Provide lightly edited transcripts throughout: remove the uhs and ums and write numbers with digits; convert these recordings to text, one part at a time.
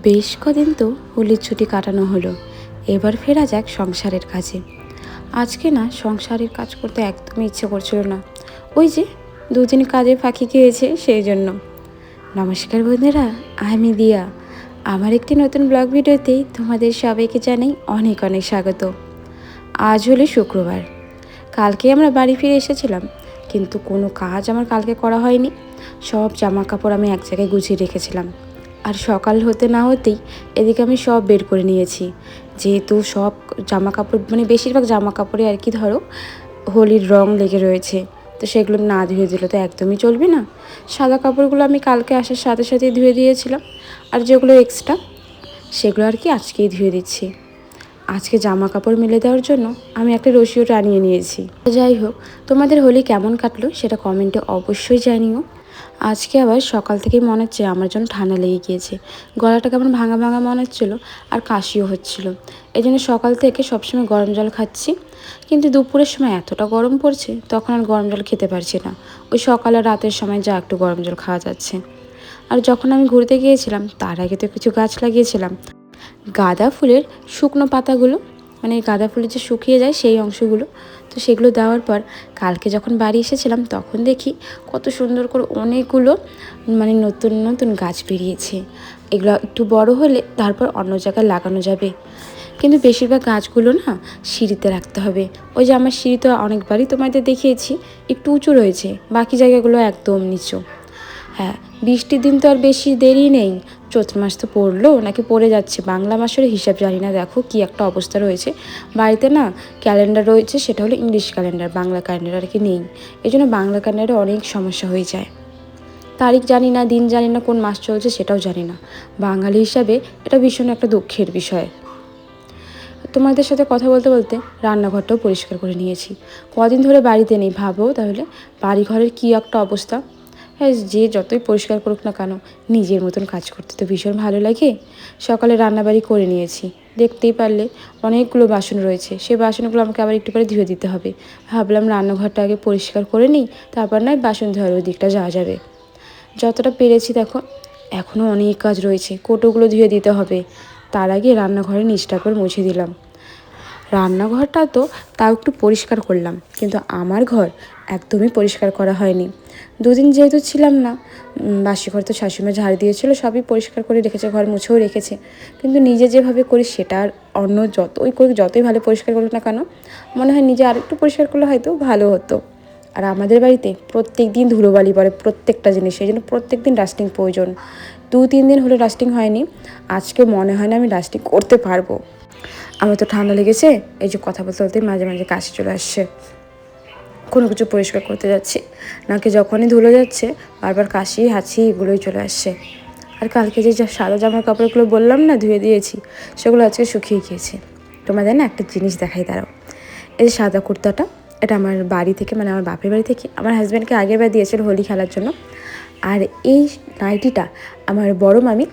বেশ কদিন তো হোলির ছুটি কাটানো হলো। এবার ফেরা যাক সংসারের কাজে। আজকে না সংসারের কাজ করতে একদমই ইচ্ছে করছিল না। ওই যে দুদিন কাজে ফাঁকি খেয়েছে সেই জন্য। নমস্কার বন্ধুরা, আমি দিয়া। আমার একটি নতুন ব্লগ ভিডিওতেই তোমাদের সবাইকে জানাই অনেক অনেক স্বাগত। আজ হলো শুক্রবার। কালকে আমরা বাড়ি ফিরে এসেছিলাম, কিন্তু কোনো কাজ আমার কালকে করা হয়নি। সব জামা কাপড় আমি এক জায়গায় গুছিয়ে রেখেছিলাম। আর সকাল হতে না হতেই এদিকে আমি সব বের করে নিয়েছি, যেহেতু সব জামা কাপড় মানে বেশিরভাগ জামা কাপড়ে আর কি ধরো হোলির রং লেগে রয়েছে, তো সেগুলো না ধুয়ে দিলে তো একদমই চলবে না। সাদা কাপড়গুলো আমি কালকে আসার সাথে সাথেই ধুয়ে দিয়েছিলাম, আর যেগুলো এক্সট্রা সেগুলো আর কি আজকেই ধুয়ে দিচ্ছি। আজকে জামা কাপড় মেলে দেওয়ার জন্য আমি একটা রশিও টানিয়ে নিয়েছি। যাই হোক, তোমাদের হোলি কেমন কাটলো সেটা কমেন্টে অবশ্যই জানিও। আজকে আবার সকাল থেকেই মনে হচ্ছে আমার জন্য ঠান্ডা লেগে গিয়েছে, গলাটা কেমন ভাঙা ভাঙা মনে হচ্ছিলো, আর কাশিও হচ্ছিলো। এই জন্য সকাল থেকে সবসময় গরম জল খাচ্ছি, কিন্তু দুপুরের সময় এতটা গরম পড়ছে তখন আর গরম জল খেতে পারছি না। ওই সকালে রাতের সময় যা একটু গরম জল খাওয়া যাচ্ছে। আর যখন আমি ঘুরতে গিয়েছিলাম তার আগে তো কিছু গাছ লাগিয়েছিলাম, গাঁদা ফুলের শুকনো পাতাগুলো, মানে গাঁদা ফুলের যে শুকিয়ে যায় সেই অংশগুলো, তো সেগুলো দেওয়ার পর কালকে যখন বাড়ি এসেছিলাম তখন দেখি কত সুন্দর করে অনেকগুলো মানে নতুন নতুন গাছ বেরিয়েছে। এগুলো একটু বড় হলে তারপর অন্য জায়গায় লাগানো যাবে, কিন্তু বেশিরভাগ গাছগুলো না সিঁড়িতে রাখতে হবে। ওই যে আমার সিঁড়ি তো অনেকবারই তোমাদের দেখিয়েছি, একটু উঁচু রয়েছে, বাকি জায়গাগুলো একদম নিচু। হ্যাঁ, বৃষ্টির দিন তো আর বেশি দেরি নেই। চৈত্র মাস তো পড়লো নাকি পড়ে যাচ্ছে, বাংলা মাসের হিসাব জানি না। দেখো কি একটা অবস্থা রয়েছে বাড়িতে না। ক্যালেন্ডার রয়েছে, সেটা হলো ইংলিশ ক্যালেন্ডার, বাংলা ক্যালেন্ডার আর কি নেই। এই জন্য বাংলা ক্যালেন্ডারে অনেক সমস্যা হয়ে যায়। তারিখ জানি না, দিন জানি না, কোন মাস চলছে সেটাও জানি না। বাঙালি হিসাবে এটা ভীষণ একটা দুঃখের বিষয়। তোমাদের সাথে কথা বলতে বলতে রান্নাঘরটাও পরিষ্কার করে নিয়েছি। কদিন ধরে বাড়িতে নেই, ভাবো তাহলে বাড়িঘরের কী একটা অবস্থা। হ্যাঁ, যে যতই পরিষ্কার করুক না কেন, নিজের মতন কাজ করতে তো ভীষণ ভালো লাগে। সকালে রান্নাবাড়ি করে নিয়েছি, দেখতেই পারলে অনেকগুলো বাসন রয়েছে, সেই বাসনগুলো আমাকে আবার একটু করে ধুয়ে দিতে হবে। ভাবলাম রান্নাঘরটা আগে পরিষ্কার করে নিই, তারপর নয় বাসন ধোয়ার ওই দিকটা যাওয়া যাবে। যতটা পেরেছি দেখো, এখনও অনেক কাজ রয়েছে, কৌটোগুলো ধুয়ে দিতে হবে। তার আগে রান্নাঘরের নিচটা করে মুছে দিলাম। রান্নাঘরটা তো তাও একটু পরিষ্কার করলাম, কিন্তু আমার ঘর একদমই পরিষ্কার করা হয়নি। দুদিন যেহেতু ছিলাম না, বাসি ঘর তো শাশুড়িমা ঝাড় দিয়েছিলো, সবই পরিষ্কার করে রেখেছে, ঘর মুছেও রেখেছে। কিন্তু নিজে যেভাবে করি সেটা আর অন্য যতই করি, যতই ভালো পরিষ্কার করুক না কেন, মনে হয় নিজে আরেকটু পরিষ্কার করলে হয়তো ভালো হতো। আর আমাদের বাড়িতে প্রত্যেক দিন ধুলোবালি পড়ে প্রত্যেকটা জিনিস, এই জন্য প্রত্যেক দিন ডাস্টিং প্রয়োজন। 2-3 দিন হলে ডাস্টিং হয়নি, আজকে মনে হয় না আমি ডাস্টিং করতে পারবো। আমার তো ঠান্ডা লেগেছে, এই যে কথা বলতে বলতে মাঝে মাঝে কাশি চলে আসছে। কোনো কিছু পরিষ্কার করতে যাচ্ছি নাকি যখনই ধুলো যাচ্ছে বারবার কাশি হাঁচি এগুলোই চলে আসছে। আর কালকে যে সাদা জামার কাপড়গুলো বললাম না ধুয়ে দিয়েছি, সেগুলো আজকে শুকিয়ে গিয়েছে। তোমাদের না একটা জিনিস দেখাই, দাঁড়াও। এই যে সাদা কুর্তাটা, এটা আমার বাড়ি থেকে, মানে আমার বাপের বাড়ি থেকে আমার হাজব্যান্ডকে আগেরবার দিয়েছিল হোলি খেলার জন্য। আর এই নাইটিটা আমার বড় মামি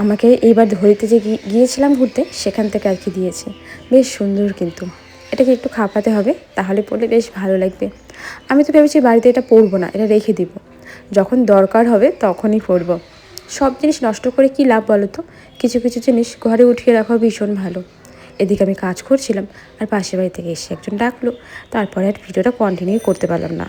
আমাকে এইবার হোলিতে যে গিয়েছিলাম ঘুরতে সেখান থেকে আর কি দিয়েছে। বেশ সুন্দর, কিন্তু এটাকে একটু খাপাতে হবে, তাহলে পরলে বেশ ভালো লাগবে। আমি তো ভেবেছি বাড়িতে এটা পরবো না, এটা রেখে দিব, যখন দরকার হবে তখনই পরবো। সব জিনিস নষ্ট করে কী লাভ বলো তো, কিছু কিছু জিনিস ঘরে উঠিয়ে রাখা ভীষণ ভালো। এদিকে আমি কাজ করছিলাম আর পাশের বাড়ি থেকে এসে একজন ডাকলো, তারপরে আর ভিডিওটা কন্টিনিউ করতে পারলাম না।